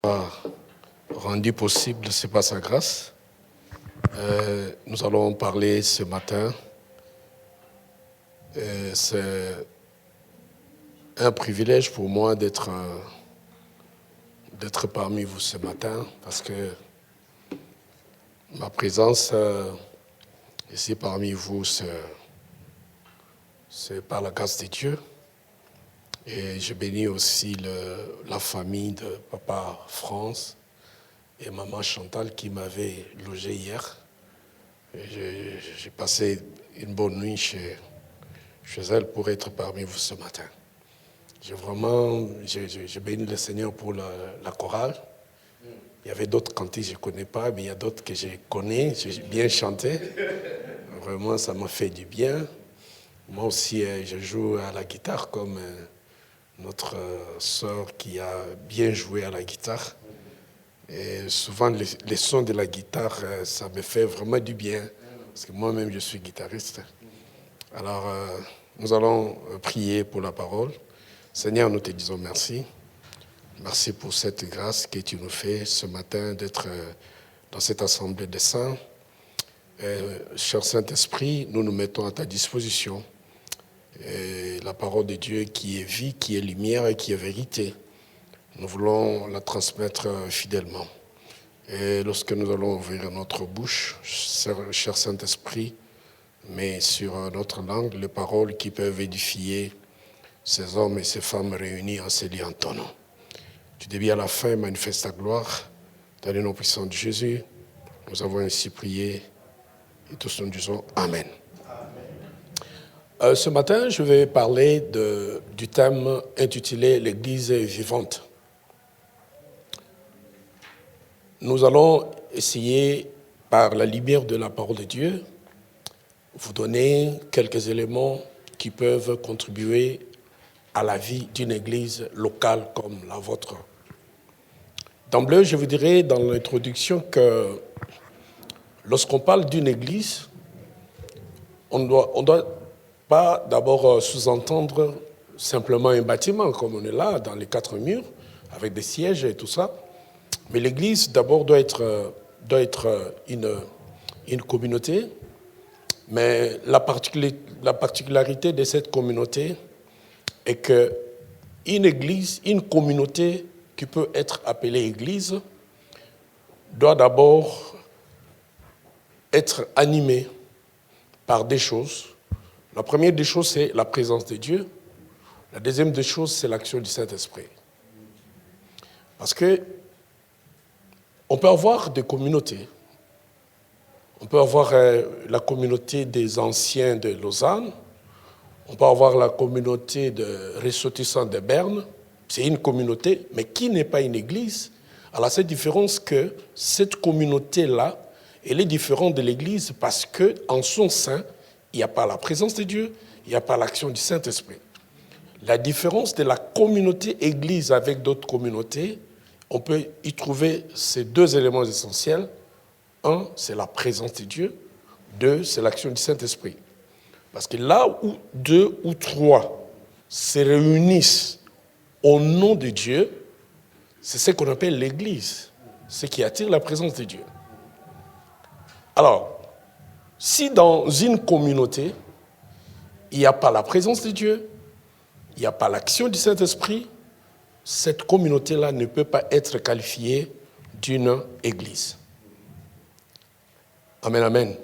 A rendu possible, c'est par sa grâce. Nous allons parler ce matin. C'est un privilège pour moi d'être parmi vous ce matin parce que ma présence ici parmi vous, c'est par la grâce de Dieu. Et je bénis aussi la famille de papa France et maman Chantal qui m'avaient logé hier. J'ai passé une bonne nuit chez elle pour être parmi vous ce matin. Je bénis le Seigneur pour la chorale. Il y avait d'autres cantiques que je ne connais pas, mais il y a d'autres que je connais. J'ai bien chanté. Vraiment, ça m'a fait du bien. Moi aussi, je joue à la guitare comme notre sœur qui a bien joué à la guitare. Et souvent, les sons de la guitare, ça me fait vraiment du bien. Parce que moi-même, je suis guitariste. Alors, nous allons prier pour la parole. Seigneur, nous te disons merci. Merci pour cette grâce que tu nous fais ce matin d'être dans cette assemblée des saints. Cher Saint-Esprit, nous nous mettons à ta disposition. Et la parole de Dieu qui est vie, qui est lumière et qui est vérité. Nous voulons la transmettre fidèlement. Et lorsque nous allons ouvrir notre bouche, cher Saint-Esprit, mais sur notre langue, les paroles qui peuvent édifier ces hommes et ces femmes réunis en ces lieux en ton nom. Tu deviens à la fin, manifeste ta gloire. Dans le nom puissant de Jésus, nous avons ainsi prié et tous nous disons Amen. Ce matin, je vais parler du thème intitulé « L'Église vivante ». Nous allons essayer, par la lumière de la parole de Dieu, vous donner quelques éléments qui peuvent contribuer à la vie d'une église locale comme la vôtre. D'emblée, je vous dirais dans l'introduction que lorsqu'on parle d'une église, on doit pas d'abord sous-entendre simplement un bâtiment, comme on est là, dans les 4 murs, avec des sièges et tout ça. Mais l'église, d'abord, doit être une communauté. Mais la particularité de cette communauté est qu'une église, une communauté qui peut être appelée église, doit d'abord être animée par des choses. La première des choses, c'est la présence de Dieu. La deuxième des choses, c'est l'action du Saint-Esprit. Parce que on peut avoir des communautés. On peut avoir la communauté des anciens de Lausanne. On peut avoir la communauté de ressortissants de Berne. C'est une communauté, mais qui n'est pas une église. Alors, cette différence que cette communauté-là, elle est différente de l'église parce qu'en son sein, il n'y a pas la présence de Dieu, il n'y a pas l'action du Saint-Esprit. La différence de la communauté église avec d'autres communautés, on peut y trouver ces deux éléments essentiels. Un, c'est la présence de Dieu. Deux, c'est l'action du Saint-Esprit. Parce que là où 2 ou 3 se réunissent au nom de Dieu, c'est ce qu'on appelle l'église, ce qui attire la présence de Dieu. Alors, si dans une communauté, il n'y a pas la présence de Dieu, il n'y a pas l'action du Saint-Esprit, cette communauté-là ne peut pas être qualifiée d'une église. Amen, amen.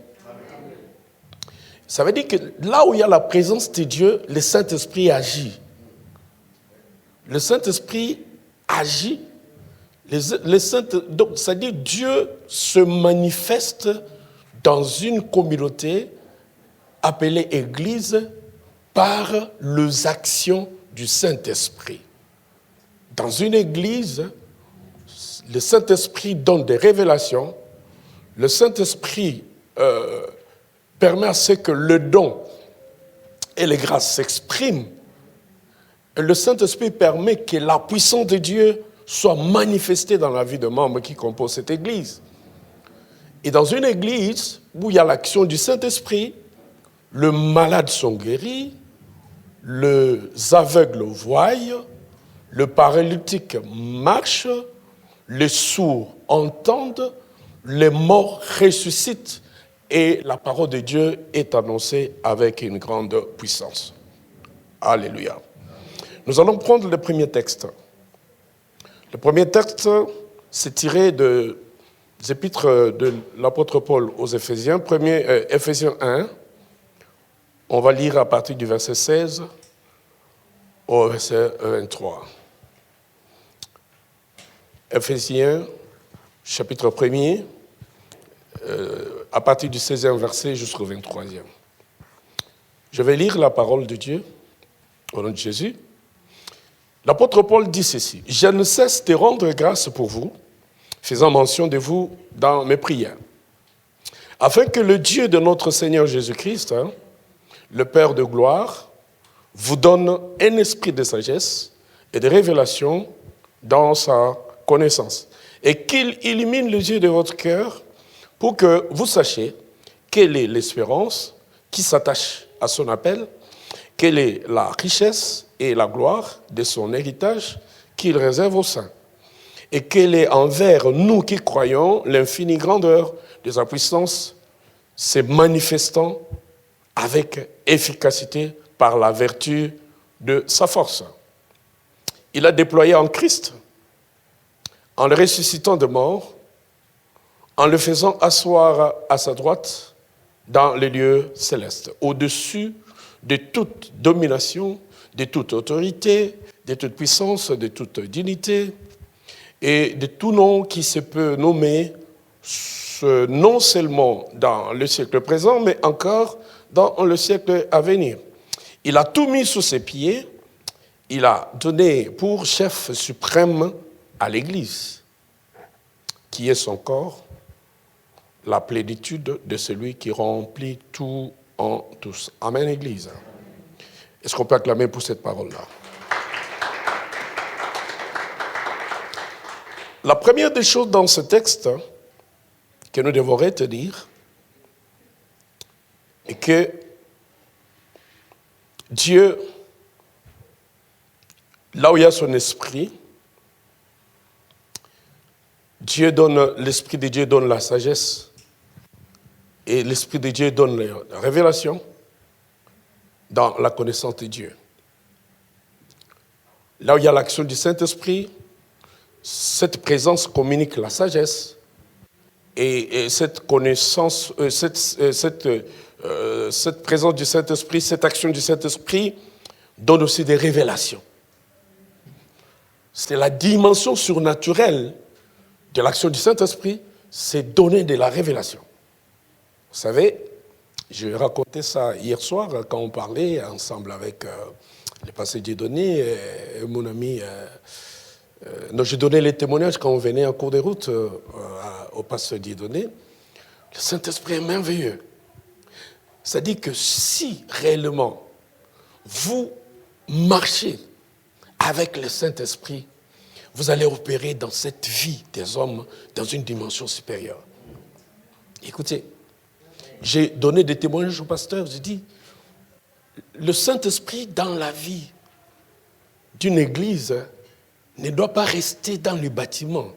Ça veut dire que là où il y a la présence de Dieu, le Saint-Esprit agit. Le Saint-Esprit agit. Donc, c'est-à-dire Dieu se manifeste dans une communauté appelée Église par les actions du Saint-Esprit. Dans une Église, le Saint-Esprit donne des révélations. Le Saint-Esprit permet à ce que le don et les grâces s'expriment. Et le Saint-Esprit permet que la puissance de Dieu soit manifestée dans la vie des membres qui composent cette Église. Et dans une Église où il y a l'action du Saint-Esprit, les malades sont guéris, les aveugles voient, le paralytique marche, les sourds entendent, les morts ressuscitent et la parole de Dieu est annoncée avec une grande puissance. Alléluia. Nous allons prendre le premier texte. Le premier texte, c'est tiré des épîtres de l'apôtre Paul aux Éphésiens, Éphésiens 1. On va lire à partir du verset 16 au verset 23. Éphésiens, chapitre 1er, à partir du 16e verset jusqu'au 23e. Je vais lire la parole de Dieu au nom de Jésus. L'apôtre Paul dit ceci: « Je ne cesse de rendre grâce pour vous, faisant mention de vous dans mes prières, afin que le Dieu de notre Seigneur Jésus-Christ, le Père de gloire, vous donne un esprit de sagesse et de révélation dans sa connaissance, et qu'il illumine les yeux de votre cœur pour que vous sachiez quelle est l'espérance qui s'attache à son appel, quelle est la richesse et la gloire de son héritage qu'il réserve aux saints, et quelle est envers nous qui croyons l'infinie grandeur de sa puissance, se manifestant avec efficacité par la vertu de sa force. Il a déployé en Christ, en le ressuscitant de mort, en le faisant asseoir à sa droite dans les lieux célestes, au-dessus de toute domination, de toute autorité, de toute puissance, de toute dignité, et de tout nom qui se peut nommer, non seulement dans le siècle présent, mais encore dans le siècle à venir. Il a tout mis sous ses pieds, il a donné pour chef suprême à l'Église, qui est son corps, la plénitude de celui qui remplit tout en tous. Amen, Église. Est-ce qu'on peut acclamer pour cette parole-là? La première des choses dans ce texte que nous devons retenir est que Dieu, là où il y a son esprit, l'esprit de Dieu donne la sagesse et l'esprit de Dieu donne la révélation dans la connaissance de Dieu. Là où il y a l'action du Saint-Esprit, cette présence communique la sagesse et cette connaissance, cette présence du Saint-Esprit, cette action du Saint-Esprit donne aussi des révélations. C'est la dimension surnaturelle de l'action du Saint-Esprit, c'est donner de la révélation. Vous savez, je racontais ça hier soir quand on parlait ensemble avec le pasteur Dieudonné et mon ami. Je donnais les témoignages quand on venait en cours de route au pasteur Dieudonné. Le Saint-Esprit est merveilleux. C'est-à-dire que si réellement vous marchez avec le Saint-Esprit, vous allez opérer dans cette vie des hommes dans une dimension supérieure. Écoutez, j'ai donné des témoignages au pasteur, j'ai dit, le Saint-Esprit dans la vie d'une église ne doit pas rester dans le bâtiment.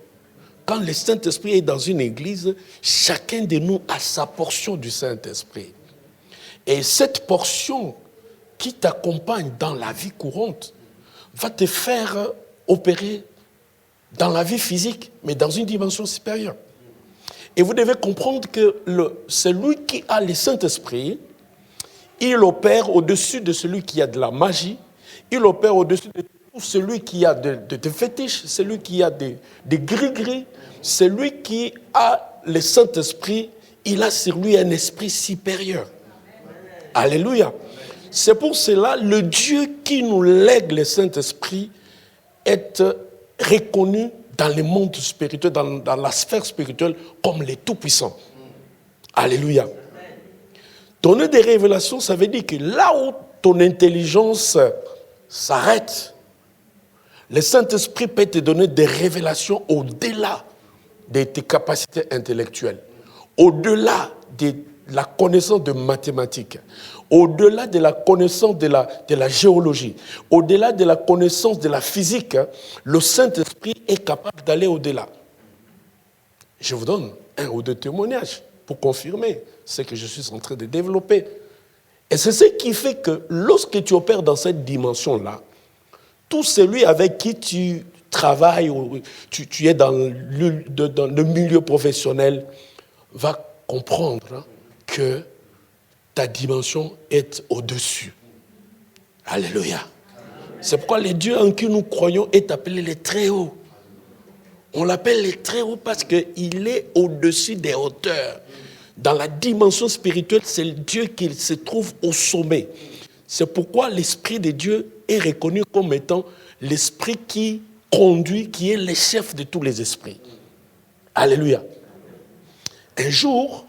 Quand le Saint-Esprit est dans une église, chacun de nous a sa portion du Saint-Esprit. Et cette portion qui t'accompagne dans la vie courante va te faire opérer dans la vie physique, mais dans une dimension supérieure. Et vous devez comprendre que celui qui a le Saint-Esprit, il opère au-dessus de celui qui a de la magie, il opère au-dessus de celui qui a des fétiches, celui qui a des gris-gris, celui qui a le Saint-Esprit, il a sur lui un esprit supérieur. Alléluia. C'est pour cela le Dieu qui nous lègue le Saint-Esprit est reconnu dans le monde spirituel, dans la sphère spirituelle, comme le Tout-Puissant. Alléluia. Donner des révélations, ça veut dire que là où ton intelligence s'arrête, le Saint-Esprit peut te donner des révélations au-delà de tes capacités intellectuelles, au-delà de la connaissance de mathématiques, au-delà de la connaissance de la géologie, au-delà de la connaissance de la physique. Le Saint-Esprit est capable d'aller au-delà. Je vous donne un ou deux témoignages pour confirmer ce que je suis en train de développer. Et c'est ce qui fait que lorsque tu opères dans cette dimension-là, tout celui avec qui tu travailles, ou tu es dans le milieu professionnel, va comprendre que ta dimension est au-dessus. Alléluia. C'est pourquoi le Dieu en qui nous croyons est appelé le Très-Haut. On l'appelle le Très-Haut parce qu'il est au-dessus des hauteurs. Dans la dimension spirituelle, c'est le Dieu qui se trouve au sommet. C'est pourquoi l'Esprit de Dieu est reconnu comme étant l'Esprit qui conduit, qui est le chef de tous les esprits. Alléluia. Un jour,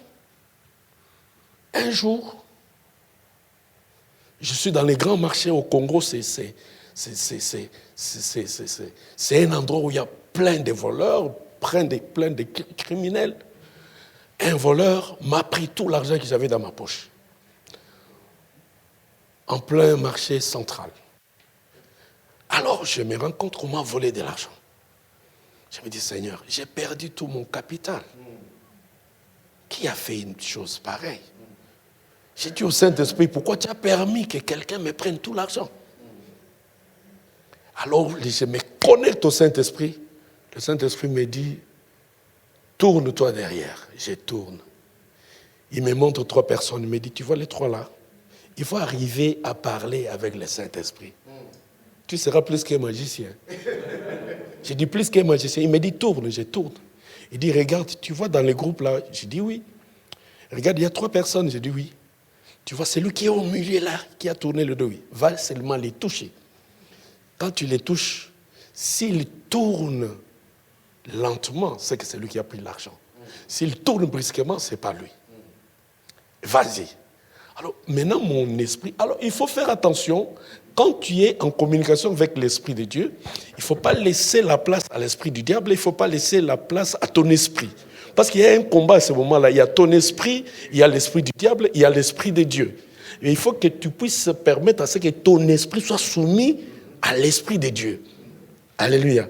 je suis dans les grands marchés au Congo, c'est un endroit où il y a plein de voleurs, plein de criminels. Un voleur m'a pris tout l'argent que j'avais dans ma poche. En plein marché central. Alors, je me rends compte qu'on m'a volé de l'argent. Je me dis, Seigneur, j'ai perdu tout mon capital. Qui a fait une chose pareille? J'ai dit au Saint-Esprit, pourquoi tu as permis que quelqu'un me prenne tout l'argent? Alors, je me connecte au Saint-Esprit. Le Saint-Esprit me dit, tourne-toi derrière. Je tourne. Il me montre 3 personnes. Il me dit, tu vois les 3 là? Il faut arriver à parler avec le Saint-Esprit. Tu seras plus qu'un magicien. J'ai dit, plus qu'un magicien. Il me dit, tourne. Je tourne. Il dit, regarde, tu vois dans le groupe là? J'ai dit, oui. Regarde, il y a 3 personnes. J'ai dit, oui. Tu vois, celui qui est au milieu là, qui a tourné le dos, oui. Va seulement les toucher. Quand tu les touches, s'ils tournent lentement, c'est que c'est lui qui a pris l'argent. S'il tourne brusquement, ce n'est pas lui. Vas-y. Alors, maintenant, mon esprit... Alors, il faut faire attention. Quand tu es en communication avec l'Esprit de Dieu, il ne faut pas laisser la place à l'esprit du diable, il ne faut pas laisser la place à ton esprit. Parce qu'il y a un combat à ce moment-là. Il y a ton esprit, il y a l'esprit du diable, il y a l'esprit de Dieu. Et il faut que tu puisses permettre à ce que ton esprit soit soumis à l'esprit de Dieu. Alléluia.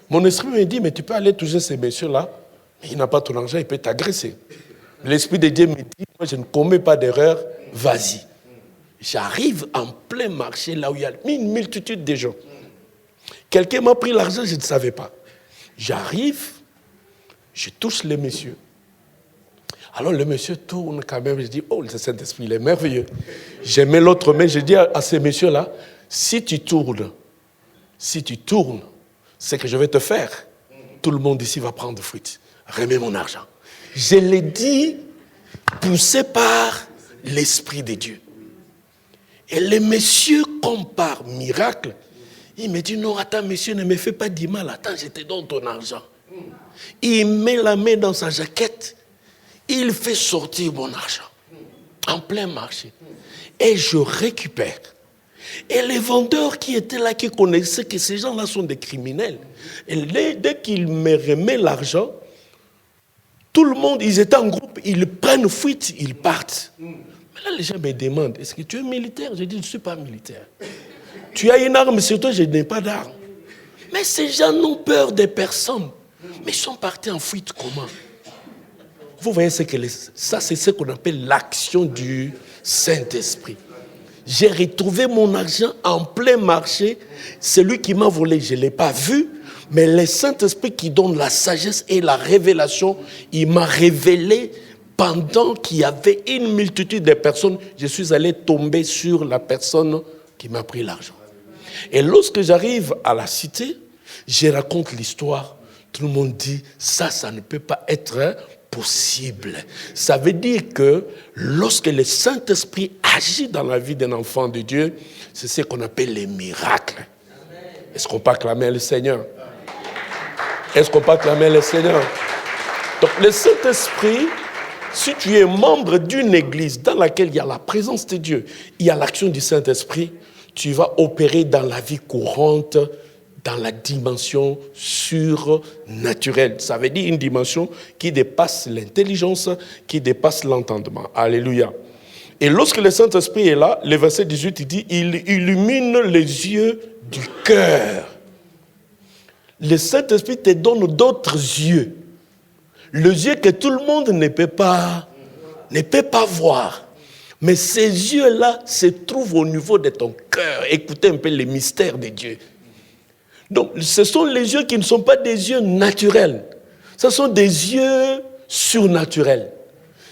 Mon esprit me dit, mais tu peux aller toucher ces messieurs-là, mais il n'a pas ton argent, il peut t'agresser. L'esprit de Dieu me dit, moi je ne commets pas d'erreur, vas-y. J'arrive en plein marché, là où il y a une multitude de gens. Quelqu'un m'a pris l'argent, je ne savais pas. J'arrive, je touche les messieurs. Alors le monsieur tourne quand même, je dis, oh, le Saint-Esprit, il est merveilleux. Je mets l'autre main, je dis à ces messieurs-là, si tu tournes, ce que je vais te faire, tout le monde ici va prendre fuite. Remets mon argent. Je l'ai dit, poussé par l'Esprit de Dieu. Et le monsieur, comme par miracle, il me dit, non, attends, monsieur, ne me fais pas du mal. Attends, je te donne ton argent. Il met la main dans sa jaquette. Il fait sortir mon argent. En plein marché. Et je récupère. Et les vendeurs qui étaient là, qui connaissaient que ces gens-là sont des criminels, et dès qu'ils me remettent l'argent, tout le monde, ils étaient en groupe, ils prennent fuite, ils partent. Mais là, les gens me demandent, est-ce que tu es militaire? Je dis, je ne suis pas militaire. Tu as une arme sur toi? Je n'ai pas d'arme. Mais ces gens n'ont peur des personnes. Mais ils sont partis en fuite comment? Vous voyez, ça c'est ce qu'on appelle l'action du Saint-Esprit. J'ai retrouvé mon argent en plein marché. Celui qui m'a volé, je ne l'ai pas vu. Mais le Saint-Esprit qui donne la sagesse et la révélation, il m'a révélé pendant qu'il y avait une multitude de personnes. Je suis allé tomber sur la personne qui m'a pris l'argent. Et lorsque j'arrive à la cité, je raconte l'histoire. Tout le monde dit, ça ne peut pas être possible. Ça veut dire que lorsque le Saint-Esprit agit dans la vie d'un enfant de Dieu, c'est ce qu'on appelle les miracles. Est-ce qu'on peut acclamer le Seigneur? Est-ce qu'on peut acclamer le Seigneur? Donc le Saint-Esprit, si tu es membre d'une église dans laquelle il y a la présence de Dieu, il y a l'action du Saint-Esprit, tu vas opérer dans la vie courante, dans la dimension surnaturelle. Ça veut dire une dimension qui dépasse l'intelligence, qui dépasse l'entendement. Alléluia. Et lorsque le Saint-Esprit est là, le verset 18, il dit, il illumine les yeux du cœur. Le Saint-Esprit te donne d'autres yeux. Le yeux que tout le monde ne peut pas voir. Mais ces yeux-là se trouvent au niveau de ton cœur. Écoutez un peu les mystères de Dieu. Donc, ce sont les yeux qui ne sont pas des yeux naturels. Ce sont des yeux surnaturels.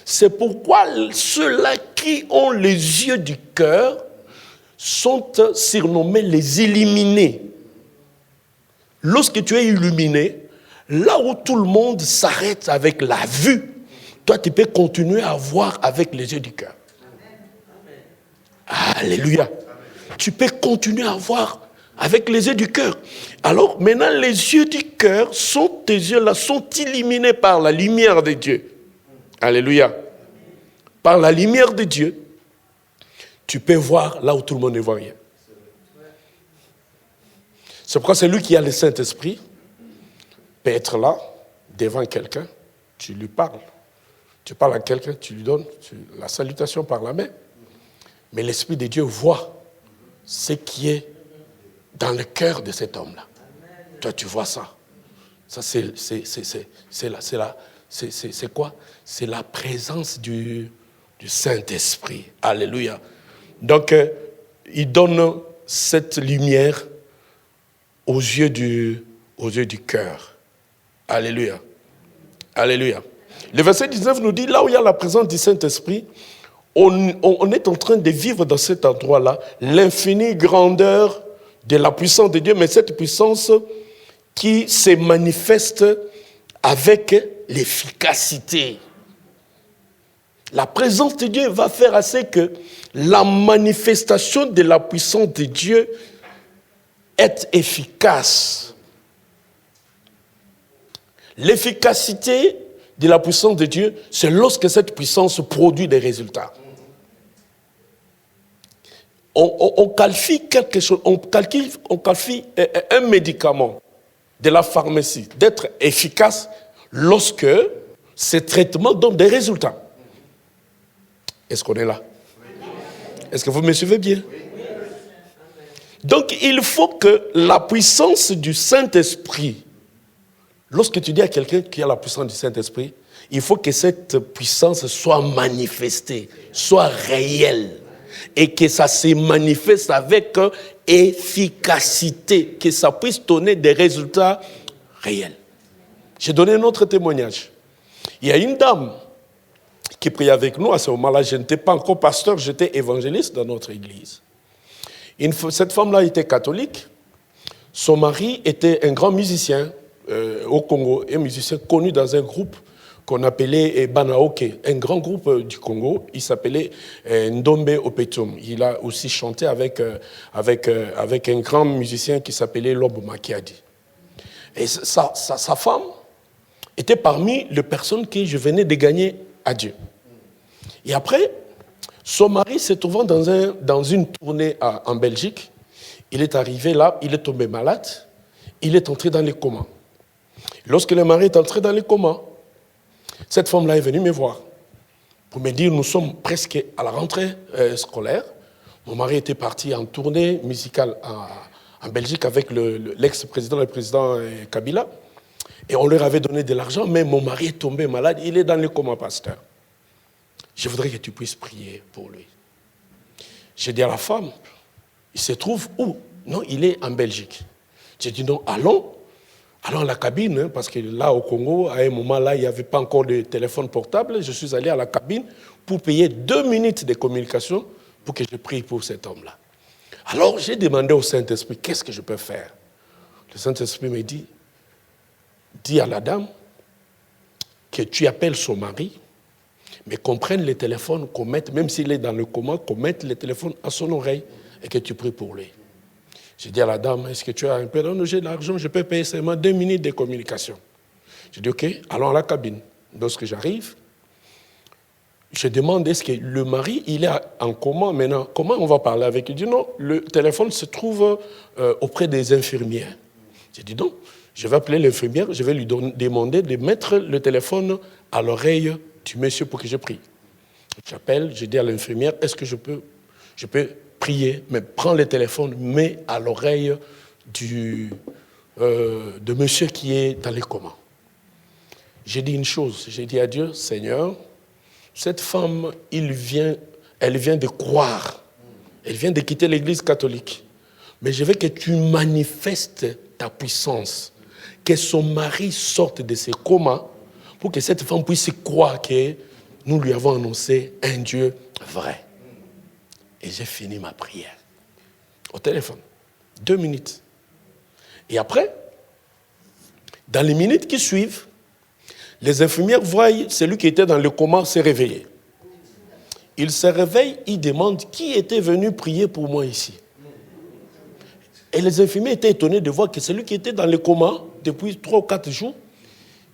C'est pourquoi ceux-là qui ont les yeux du cœur sont surnommés les illuminés. Lorsque tu es illuminé, là où tout le monde s'arrête avec la vue, toi tu peux continuer à voir avec les yeux du cœur. Alléluia. Tu peux continuer à voir avec les yeux du cœur. Alors maintenant, les yeux du cœur, tes yeux-là sont illuminés par la lumière de Dieu. Alléluia. Par la lumière de Dieu, tu peux voir là où tout le monde ne voit rien. C'est pourquoi celui qui a le Saint-Esprit peut être là, devant quelqu'un, tu lui parles. Tu parles à quelqu'un, tu lui donnes la salutation par la main. Mais l'Esprit de Dieu voit ce qui est dans le cœur de cet homme-là. Toi, tu vois ça. Ça, c'est quoi? C'est la présence du Saint-Esprit. Alléluia. Donc, il donne cette lumière aux yeux du cœur. Alléluia. Alléluia. Le verset 19 nous dit, là où il y a la présence du Saint-Esprit, on est en train de vivre dans cet endroit-là l'infinie grandeur de la puissance de Dieu, mais cette puissance qui se manifeste avec l'efficacité. La présence de Dieu va faire assez que la manifestation de la puissance de Dieu est efficace. L'efficacité de la puissance de Dieu, c'est lorsque cette puissance produit des résultats. On qualifie quelque chose, on qualifie un médicament de la pharmacie d'être efficace lorsque ces traitements donnent des résultats. Est-ce qu'on est là? Est-ce que vous me suivez bien? Donc, il faut que la puissance du Saint-Esprit, lorsque tu dis à quelqu'un qui a la puissance du Saint-Esprit, il faut que cette puissance soit manifestée, soit réelle, et que ça se manifeste avec efficacité, que ça puisse donner des résultats réels. J'ai donné un autre témoignage. Il y a une dame qui priait avec nous. À ce moment-là, je n'étais pas encore pasteur, j'étais évangéliste dans notre église. Cette femme-là était catholique. Son mari était un grand musicien au Congo, un musicien connu dans un groupe qu'on appelait Banaoke, un grand groupe du Congo. Il s'appelait Ndombe Opetum. Il a aussi chanté avec un grand musicien qui s'appelait Lobo Makiadi. Et sa femme était parmi les personnes que je venais de gagner à Dieu. Et après, son mari se trouvant dans une tournée en Belgique, il est arrivé là, il est tombé malade, il est entré dans les comas. Lorsque le mari est entré dans les comas, cette femme-là est venue me voir pour me dire, nous sommes presque à la rentrée scolaire. Mon mari était parti en tournée musicale en Belgique avec l'ex-président, le président Kabila. Et on leur avait donné de l'argent, mais mon mari est tombé malade, il est dans le coma, pasteur. Je voudrais que tu puisses prier pour lui. J'ai dit à la femme, il se trouve où? Non, il est en Belgique. J'ai dit non, allons à la cabine, parce que là au Congo, à un moment là, il n'y avait pas encore de téléphone portable. Je suis allé à la cabine pour payer 2 minutes de communication pour que je prie pour cet homme-là. Alors j'ai demandé au Saint-Esprit, qu'est-ce que je peux faire? Le Saint-Esprit me dit, dis à la dame que tu appelles son mari, mais qu'on prenne le téléphone, qu'on mette, même s'il est dans le coma, qu'on mette le téléphone à son oreille et que tu pries pour lui. J'ai dit à la dame, est-ce que tu as un peu? Non, j'ai de l'argent, je peux payer seulement 2 minutes de communication. J'ai dit, ok, allons à la cabine. Lorsque j'arrive, je demande, est-ce que le mari, il est en coma maintenant? Comment on va parler avec lui? Il dit, non, le téléphone se trouve auprès des infirmières. J'ai dit, non, je vais appeler l'infirmière, je vais lui demander de mettre le téléphone à l'oreille du monsieur pour que je prie. J'appelle, je dis à l'infirmière, est-ce que je peux prier, mais prends le téléphone, mets à l'oreille de monsieur qui est dans les comas. j'ai dit une chose. J'ai dit à Dieu, Seigneur, cette femme, elle vient de croire. Elle vient de quitter l'église catholique. Mais je veux que tu manifestes ta puissance. Que son mari sorte de ses comas pour que cette femme puisse croire que nous lui avons annoncé un Dieu vrai. Et j'ai fini ma prière. Au téléphone. 2 minutes. Et après, dans les minutes qui suivent, les infirmières voient celui qui était dans le coma se réveiller. Il se réveille, il demande qui était venu prier pour moi ici. Et les infirmiers étaient étonnés de voir que celui qui était dans le coma depuis 3 ou 4 jours,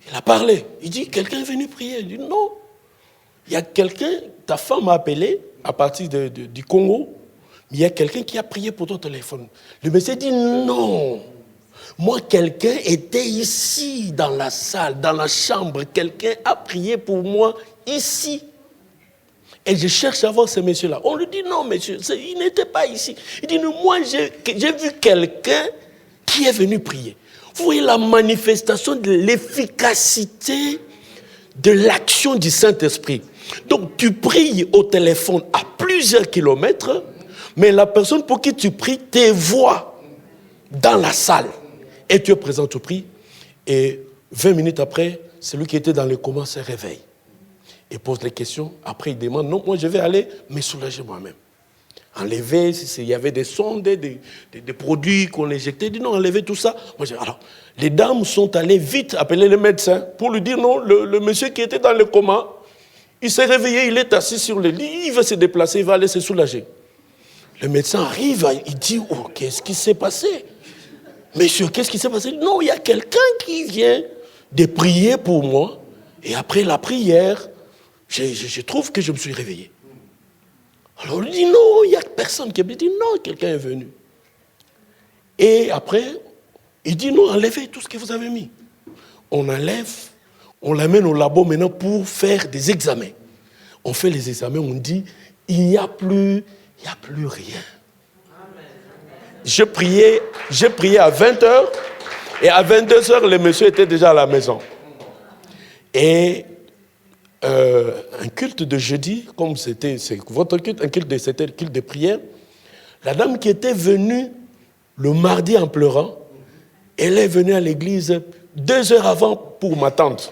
il a parlé. Il dit, quelqu'un est venu prier. Il dit, non. Il y a quelqu'un, ta femme m'a appelé à partir du Congo, mais il y a quelqu'un qui a prié pour ton téléphone. Le monsieur dit, non. Moi, quelqu'un était ici, dans la salle, dans la chambre. Quelqu'un a prié pour moi ici. Et je cherche à voir ce monsieur-là. On lui dit, non, monsieur, il n'était pas ici. Il dit, non, moi, j'ai vu quelqu'un qui est venu prier. Vous voyez la manifestation de l'efficacité de l'action du Saint-Esprit. Donc, tu pries au téléphone à plusieurs kilomètres, mais la personne pour qui tu pries te voit dans la salle. Et tu es présent au prix. Et 20 minutes après, celui qui était dans le coma se réveille. Il pose les questions. Après, il demande, non, moi je vais aller me soulager moi-même. Enlever, s'il y avait des sondes, des produits qu'on injectait. Il dit non, enlever tout ça. Alors, les dames sont allées vite appeler le médecin pour lui dire non, le monsieur qui était dans le coma, il s'est réveillé, il est assis sur le lit, il va se déplacer, il va aller se soulager. Le médecin arrive, il dit, oh, qu'est-ce qui s'est passé? Monsieur, qu'est-ce qui s'est passé? Non, il y a quelqu'un qui vient de prier pour moi. Et après la prière, je trouve que je me suis réveillé. Alors, il dit non, il n'y a personne qui est venu. Il dit non, quelqu'un est venu. Et après, il dit non, enlevez tout ce que vous avez mis. On enlève, on l'amène au labo maintenant pour faire des examens. On fait les examens, on dit, il n'y a plus rien. J'ai prié à 20h et à 22h, le monsieur était déjà à la maison. Et un culte de jeudi, comme c'est votre culte, c'était le culte de prière, la dame qui était venue le mardi en pleurant, elle est venue à l'église 2 heures avant pour m'attendre.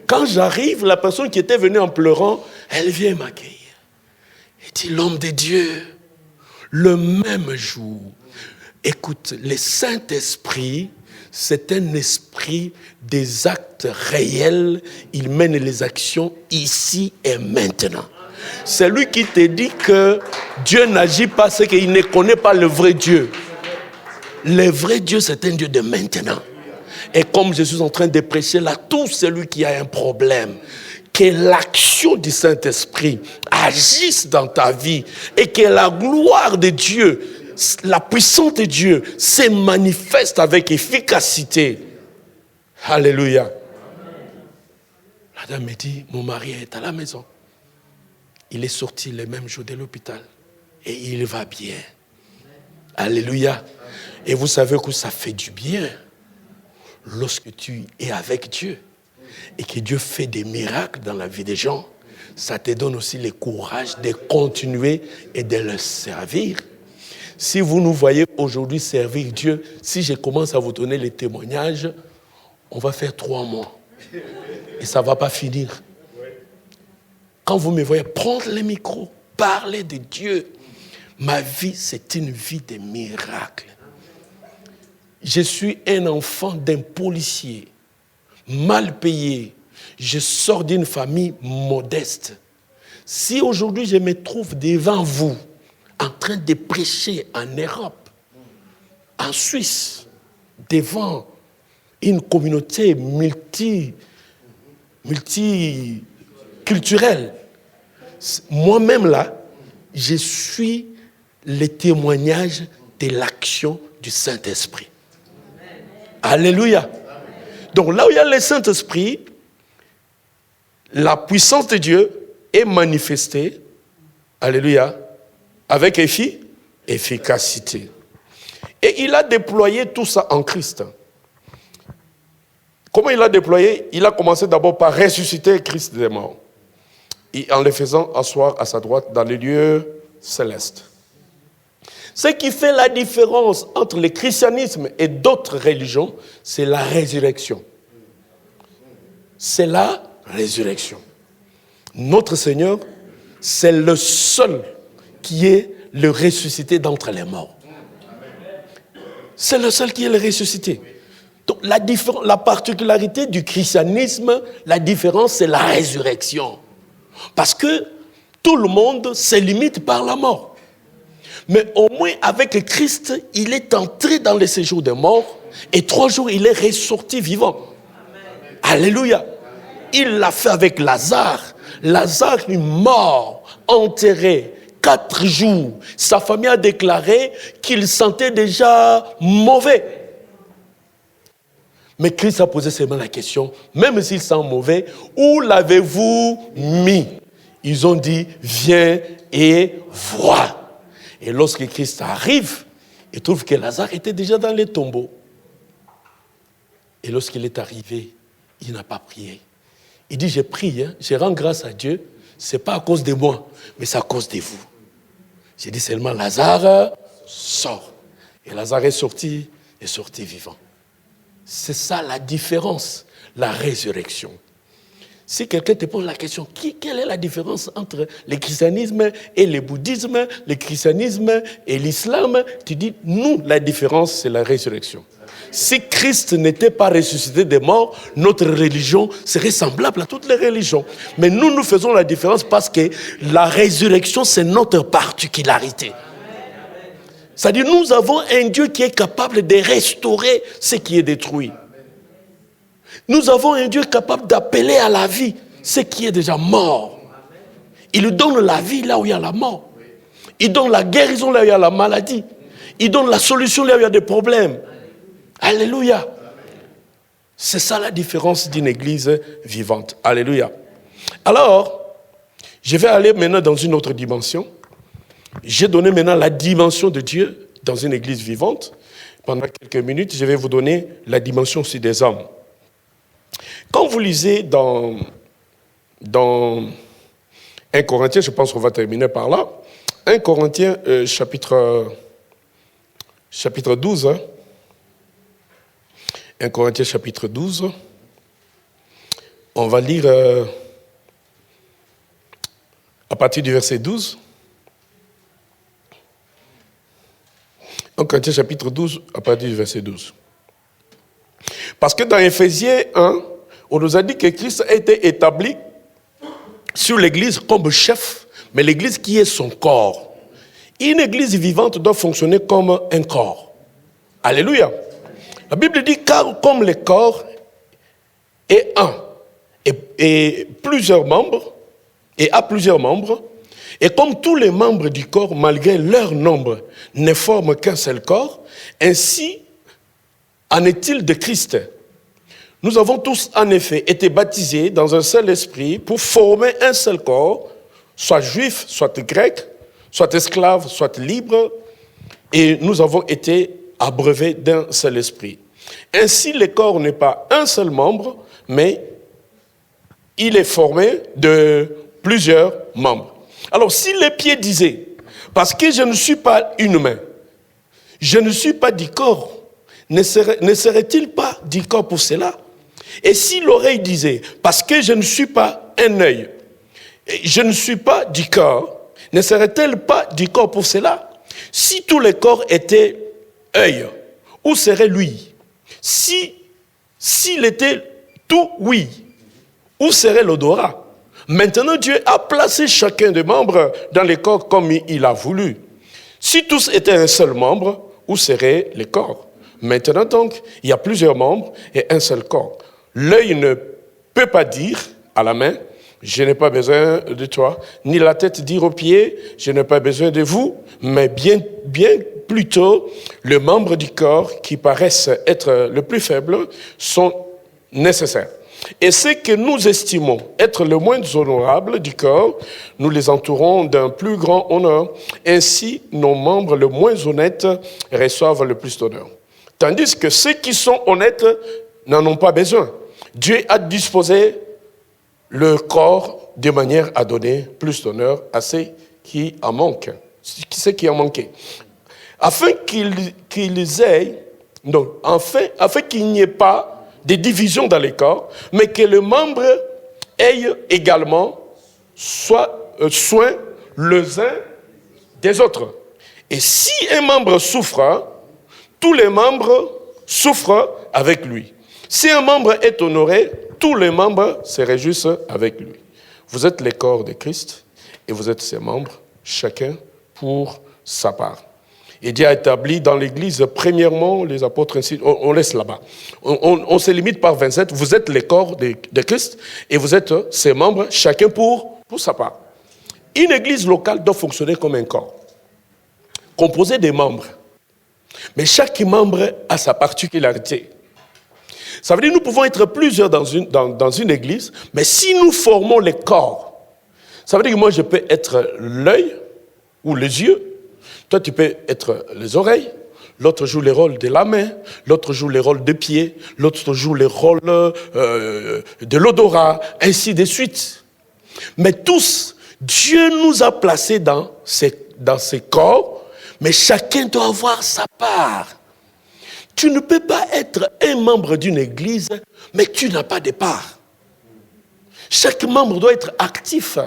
Quand j'arrive, la personne qui était venue en pleurant, elle vient m'accueillir. Elle dit, l'homme de Dieu, le même jour, écoute, le Saint-Esprit, c'est un esprit des actes réels. Il mène les actions ici et maintenant. C'est lui qui te dit que Dieu n'agit pas, c'est qu'il ne connaît pas le vrai Dieu. Le vrai Dieu, c'est un Dieu de maintenant. Et comme je suis en train de prêcher là, tout celui qui a un problème, que l'action du Saint-Esprit agisse dans ta vie et que la gloire de Dieu, la puissance de Dieu se manifeste avec efficacité. Alléluia. La dame me dit, mon mari est à la maison. Il est sorti le même jour de l'hôpital. Et il va bien. Alléluia. Et vous savez que ça fait du bien lorsque tu es avec Dieu et que Dieu fait des miracles dans la vie des gens. Ça te donne aussi le courage de continuer et de le servir. Si vous nous voyez aujourd'hui servir Dieu, si je commence à vous donner les témoignages, on va faire 3 mois. Et ça ne va pas finir. Quand vous me voyez prendre le micro, parler de Dieu, ma vie, c'est une vie de miracles. Je suis un enfant d'un policier, mal payé. Je sors d'une famille modeste. Si aujourd'hui je me trouve devant vous, en train de prêcher en Europe, en Suisse, devant une communauté multiculturelle. Moi-même là, je suis le témoignage de l'action du Saint-Esprit. Alléluia. Donc là où il y a le Saint-Esprit, la puissance de Dieu est manifestée. Alléluia. Avec efficacité. Et il a déployé tout ça en Christ. Comment il a déployé? Il a commencé d'abord par ressusciter Christ des morts, et en le faisant asseoir à sa droite dans les lieux célestes. Ce qui fait la différence entre le christianisme et d'autres religions, c'est la résurrection. C'est la résurrection. Notre Seigneur, c'est le seul qui est le ressuscité d'entre les morts. C'est le seul qui est le ressuscité. Donc la particularité du christianisme, la différence, c'est la résurrection. Parce que tout le monde se limite par la mort. Mais au moins avec Christ, il est entré dans le séjour des morts et 3 jours, il est ressorti vivant. Amen. Alléluia. Il l'a fait avec Lazare. Lazare est mort, enterré, 4 jours. Sa famille a déclaré qu'il sentait déjà mauvais. Mais Christ a posé seulement la question, même s'il sent mauvais, où l'avez-vous mis? Ils ont dit, viens et vois. Et lorsque Christ arrive, il trouve que Lazare était déjà dans les tombeaux. Et lorsqu'il est arrivé, il n'a pas prié. Il dit, j'ai prié, je rends grâce à Dieu, ce n'est pas à cause de moi, mais c'est à cause de vous. J'ai dit seulement, Lazare, sort. Et Lazare est sorti vivant. C'est ça la différence, la résurrection. Si quelqu'un te pose la question, quelle est la différence entre le christianisme et le bouddhisme, le christianisme et l'islam, tu dis, nous, la différence, c'est la résurrection. Si Christ n'était pas ressuscité des morts, notre religion serait semblable à toutes les religions. Mais nous faisons la différence parce que la résurrection, c'est notre particularité. C'est-à-dire, nous avons un Dieu qui est capable de restaurer ce qui est détruit. Nous avons un Dieu capable d'appeler à la vie ce qui est déjà mort. Il donne la vie là où il y a la mort. Il donne la guérison là où il y a la maladie. Il donne la solution là où il y a des problèmes. Alléluia. C'est ça la différence d'une église vivante. Alléluia. Alors, je vais aller maintenant dans une autre dimension. J'ai donné maintenant la dimension de Dieu dans une église vivante. Pendant quelques minutes, je vais vous donner la dimension aussi des hommes. Quand vous lisez dans 1 Corinthiens, je pense qu'on va terminer par là, 1 Corinthiens chapitre 12, 1 Corinthiens chapitre 12, on va lire à partir du verset 12. 1 Corinthiens chapitre 12, à partir du verset 12. Parce que dans Éphésiens 1, on nous a dit que Christ a été établi sur l'église comme chef, mais l'église qui est son corps. Une église vivante doit fonctionner comme un corps. Alléluia. La Bible dit, car comme le corps est un, et plusieurs membres, et a plusieurs membres, et comme tous les membres du corps, malgré leur nombre, ne forment qu'un seul corps, ainsi en est-il de Christ. Nous avons tous, en effet, été baptisés dans un seul esprit pour former un seul corps, soit juif, soit grec, soit esclave, soit libre, et nous avons été abreuvés d'un seul esprit. Ainsi, le corps n'est pas un seul membre, mais il est formé de plusieurs membres. Alors, si les pieds disaient, parce que je ne suis pas une main, je ne suis pas du corps, ne serait-il pas du corps pour cela? Et si l'oreille disait, parce que je ne suis pas un œil, je ne suis pas du corps, ne serait-elle pas du corps pour cela? Si tous les corps étaient œil, où serait lui? S'il était tout oui, où serait l'odorat? Maintenant, Dieu a placé chacun des membres dans les corps comme il a voulu. Si tous étaient un seul membre, où serait le corps? Maintenant donc, il y a plusieurs membres et un seul corps. L'œil ne peut pas dire à la main, je n'ai pas besoin de toi, ni la tête dire aux pieds, je n'ai pas besoin de vous, mais bien plutôt, les membres du corps qui paraissent être le plus faibles sont nécessaires. Et ceux que nous estimons être le moins honorable du corps, nous les entourons d'un plus grand honneur. Ainsi, nos membres les moins honnêtes reçoivent le plus d'honneur. Tandis que ceux qui sont honnêtes n'en ont pas besoin. Dieu a disposé le corps de manière à donner plus d'honneur à ceux qui en manquent, ceux qui en manquaient. Afin qu'ils aient, non, afin qu'il n'y ait pas de division dans les corps, mais que les membres aient également soin les uns des autres. Et si un membre souffre, tous les membres souffrent avec lui. Si un membre est honoré, tous les membres se réjouissent avec lui. Vous êtes les corps de Christ et vous êtes ses membres, chacun pour sa part. Et Dieu a établi dans l'Église, premièrement, les apôtres, ainsi, on laisse là-bas. On se limite par 27, vous êtes les corps de Christ et vous êtes ses membres, chacun pour sa part. Une Église locale doit fonctionner comme un corps, composé des membres. Mais chaque membre a sa particularité. Ça veut dire que nous pouvons être plusieurs dans une église, mais si nous formons les corps, ça veut dire que moi je peux être l'œil ou les yeux, toi tu peux être les oreilles, l'autre joue les rôles de la main, l'autre joue les rôles des pieds, l'autre joue les rôles de l'odorat, ainsi de suite. Mais tous, Dieu nous a placés dans ces corps, mais chacun doit avoir sa part. Tu ne peux pas être un membre d'une église, mais tu n'as pas de part. Chaque membre doit être actif.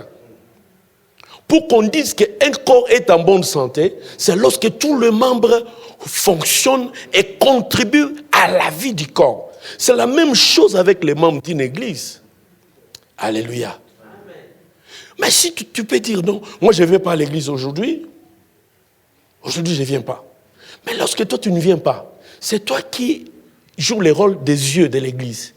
Pour qu'on dise qu'un corps est en bonne santé, c'est lorsque tous les membres fonctionnent et contribuent à la vie du corps. C'est la même chose avec les membres d'une église. Alléluia. Amen. Mais si tu peux dire non, moi je ne vais pas à l'église aujourd'hui, je ne viens pas. Mais lorsque toi tu ne viens pas, c'est toi qui joues le rôle des yeux de l'église.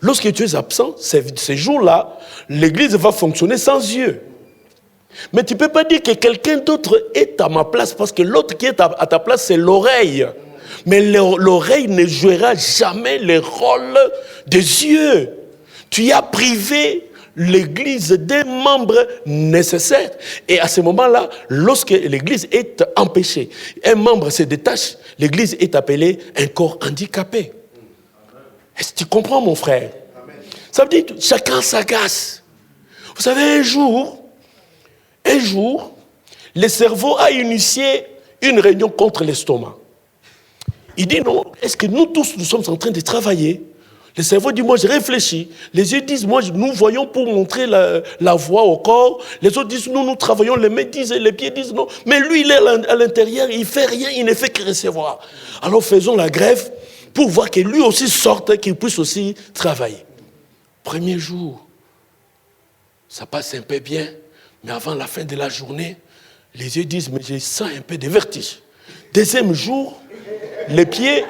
Lorsque tu es absent, ces jours-là, l'église va fonctionner sans yeux. Mais tu ne peux pas dire que quelqu'un d'autre est à ma place, parce que l'autre qui est à ta place, c'est l'oreille. Mais l'oreille ne jouera jamais le rôle des yeux. Tu as privé l'église des membres nécessaires. Et à ce moment-là, lorsque l'église est empêchée, un membre se détache, l'église est appelée un corps handicapé. Est-ce que tu comprends, mon frère? Amen. Ça veut dire que chacun s'agace. Vous savez, un jour, le cerveau a initié une réunion contre l'estomac. Il dit non, est-ce que nous tous, nous sommes en train de travailler? Le cerveau dit, moi je réfléchis. Les yeux disent, moi nous voyons pour montrer la voie au corps. Les autres disent, nous travaillons. Les mains disent, les pieds disent non. Mais lui, il est à l'intérieur, il ne fait rien, il ne fait que recevoir. Alors faisons la grève pour voir que lui aussi sorte, qu'il puisse aussi travailler. Premier jour, ça passe un peu bien. Mais avant la fin de la journée, les yeux disent, mais je sens un peu de vertige. Deuxième jour, les pieds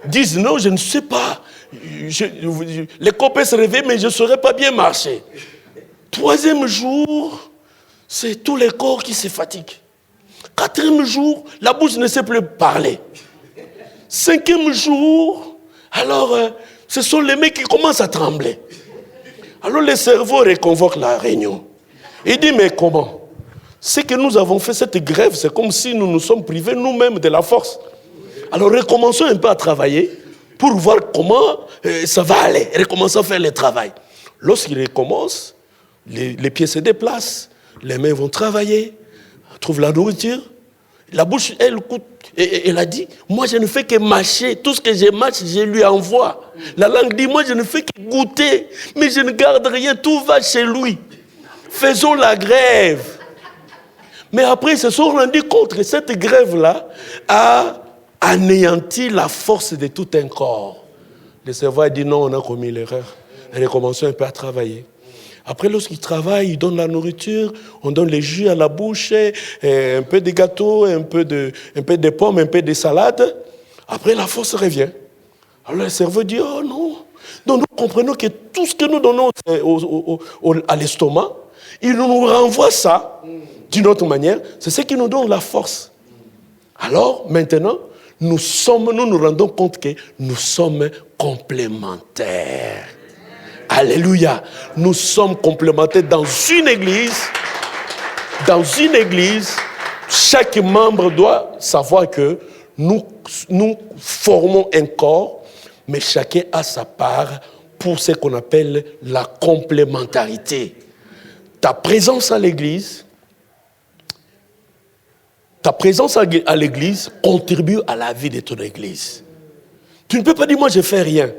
disent, non, je ne sais pas. Les corps peuvent se réveiller, mais je ne saurais pas bien marcher. Troisième jour, c'est tous les corps qui se fatiguent. Quatrième jour, la bouche ne sait plus parler. Cinquième jour, alors, ce sont les mecs qui commencent à trembler. Alors le cerveau reconvoque la réunion. Il dit, mais comment? C'est que nous avons fait cette grève, c'est comme si nous nous sommes privés nous-mêmes de la force. Alors recommençons un peu à travailler pour voir comment ça va aller. Recommençons à faire le travail. Lorsqu'il recommence, les pieds se déplacent, les mains vont travailler, trouvent la nourriture. La bouche, elle a dit, moi je ne fais que mâcher, tout ce que je mâche, je lui envoie. La langue dit, moi je ne fais que goûter, mais je ne garde rien, tout va chez lui. Faisons la grève. Mais après, ils se sont rendus compte que cette grève-là a anéanti la force de tout un corps. Le cerveau a dit non, on a commis l'erreur. Et recommençons un peu à travailler. Après, lorsqu'ils travaillent, ils donnent la nourriture, on donne les jus à la bouche, un peu de gâteau, un peu de pommes, un peu de salade. Après, la force revient. Alors le cerveau dit, oh non. Donc nous comprenons que tout ce que nous donnons à l'estomac, il nous renvoie ça d'une autre manière. C'est ce qui nous donne la force. Alors, maintenant, nous nous rendons compte que nous sommes complémentaires. Alléluia. Nous sommes complémentaires dans une église. Dans une église, chaque membre doit savoir que nous formons un corps, mais chacun a sa part pour ce qu'on appelle la complémentarité. Ta présence à l'église contribue à la vie de ton église. Tu ne peux pas dire, moi, je ne fais rien.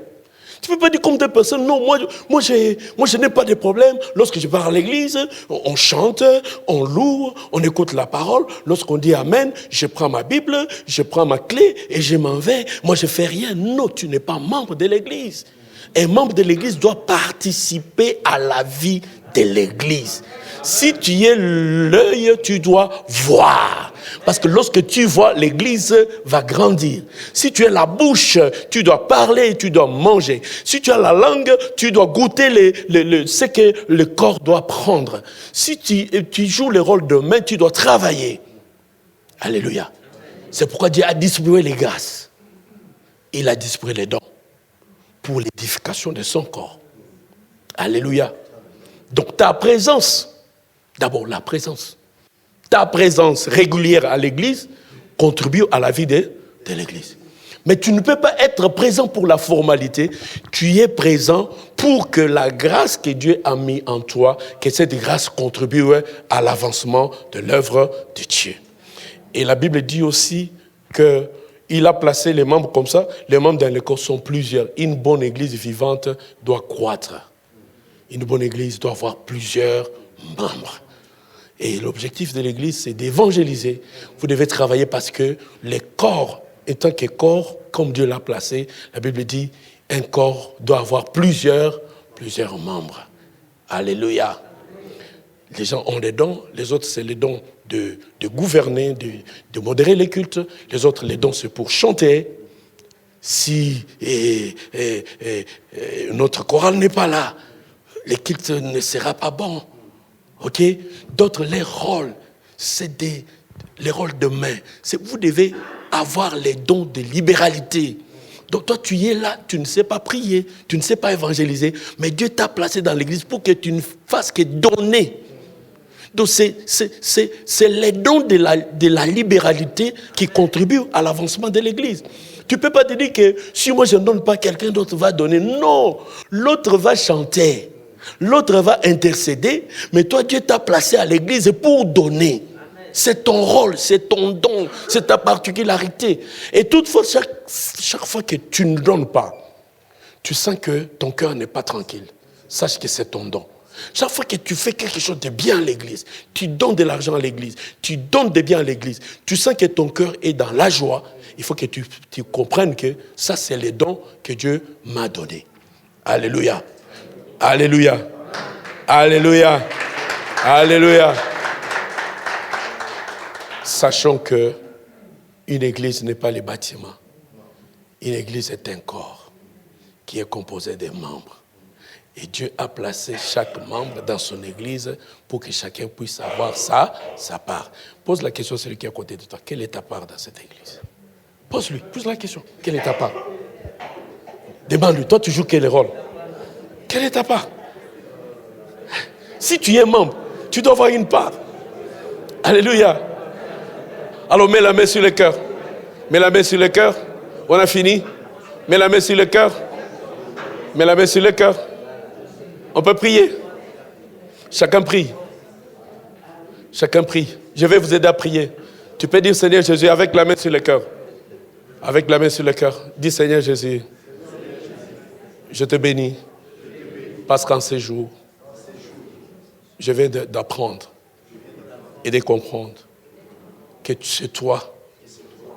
Tu ne peux pas dire comme des personnes, non, moi je n'ai pas de problème. Lorsque je pars à l'église, on chante, on loue, on écoute la parole. Lorsqu'on dit Amen, je prends ma Bible, je prends ma clé et je m'en vais. Moi, je ne fais rien. Non, tu n'es pas membre de l'église. Un membre de l'église doit participer à la vie de l'église. Si tu es l'œil, tu dois voir. Parce que lorsque tu vois, l'église va grandir. Si tu es la bouche, tu dois parler, tu dois manger. Si tu as la langue, tu dois goûter ce que le corps doit prendre. Si tu joues le rôle de main, tu dois travailler. Alléluia. C'est pourquoi Dieu a distribué les grâces. Il a distribué les dons pour l'édification de son corps. Alléluia. Donc ta présence, d'abord la présence, ta présence régulière à l'église contribue à la vie de l'église. Mais tu ne peux pas être présent pour la formalité, tu es présent pour que la grâce que Dieu a mise en toi, que cette grâce contribue à l'avancement de l'œuvre de Dieu. Et la Bible dit aussi qu'il a placé les membres comme ça, les membres dans le corps sont plusieurs. Une bonne église vivante doit croître. Une bonne église doit avoir plusieurs membres. Et l'objectif de l'église, c'est d'évangéliser. Vous devez travailler parce que les corps, étant que corps, comme Dieu l'a placé, la Bible dit, un corps doit avoir plusieurs membres. Alléluia. Les gens ont des dons, les autres, c'est les dons de gouverner, de modérer les cultes. Les autres, les dons, c'est pour chanter. Si notre chorale n'est pas là, le culte ne sera pas bon. Ok? D'autres, les rôles, c'est les rôles de main. Vous devez avoir les dons de libéralité. Donc toi, tu es là, tu ne sais pas prier, tu ne sais pas évangéliser, mais Dieu t'a placé dans l'église pour que tu ne fasses que donner. Donc c'est les dons de la libéralité qui contribuent à l'avancement de l'église. Tu ne peux pas te dire que si moi je ne donne pas, quelqu'un d'autre va donner. Non, l'autre va chanter. L'autre va intercéder, mais toi, Dieu t'a placé à l'église pour donner. C'est ton rôle, c'est ton don, c'est ta particularité. Et toutefois, chaque fois que tu ne donnes pas, tu sens que ton cœur n'est pas tranquille. Sache que c'est ton don. Chaque fois que tu fais quelque chose de bien à l'église, tu donnes de l'argent à l'église, tu donnes des biens à l'église, tu sens que ton cœur est dans la joie, il faut que tu comprennes que ça, c'est les dons que Dieu m'a donnés. Alléluia. Alléluia. Alléluia. Alléluia. Sachons que une église n'est pas les bâtiments. Une église est un corps qui est composé de membres. Et Dieu a placé chaque membre dans son église pour que chacun puisse avoir sa part. Pose la question à celui qui est à côté de toi. Quelle est ta part dans cette église? Pose la question. Quelle est ta part? Demande-lui. Toi, tu joues quel rôle? Quelle est ta part? Si tu es membre, tu dois avoir une part. Alléluia. Alors mets la main sur le cœur. Mets la main sur le cœur. On a fini. Mets la main sur le cœur. Mets la main sur le cœur. On peut prier. Chacun prie. Chacun prie. Je vais vous aider à prier. Tu peux dire Seigneur Jésus avec la main sur le cœur. Avec la main sur le cœur. Dis Seigneur Jésus. Je te bénis. Parce qu'en ces jours, je viens d'apprendre et de comprendre que c'est toi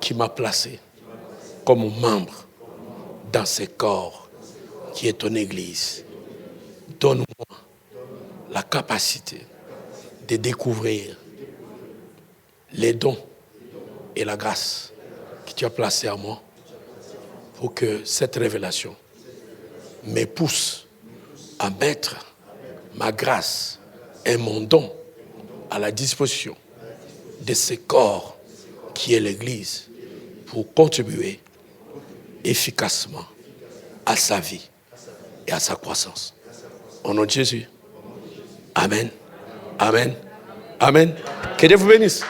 qui m'as placé comme membre dans ce corps qui est ton église. Donne-moi la capacité de découvrir les dons et la grâce que tu as placés à moi pour que cette révélation me pousse à mettre ma grâce et mon don à la disposition de ce corps qui est l'Église pour contribuer efficacement à sa vie et à sa croissance. Au nom de Jésus. Amen. Amen. Amen. Que Dieu vous bénisse.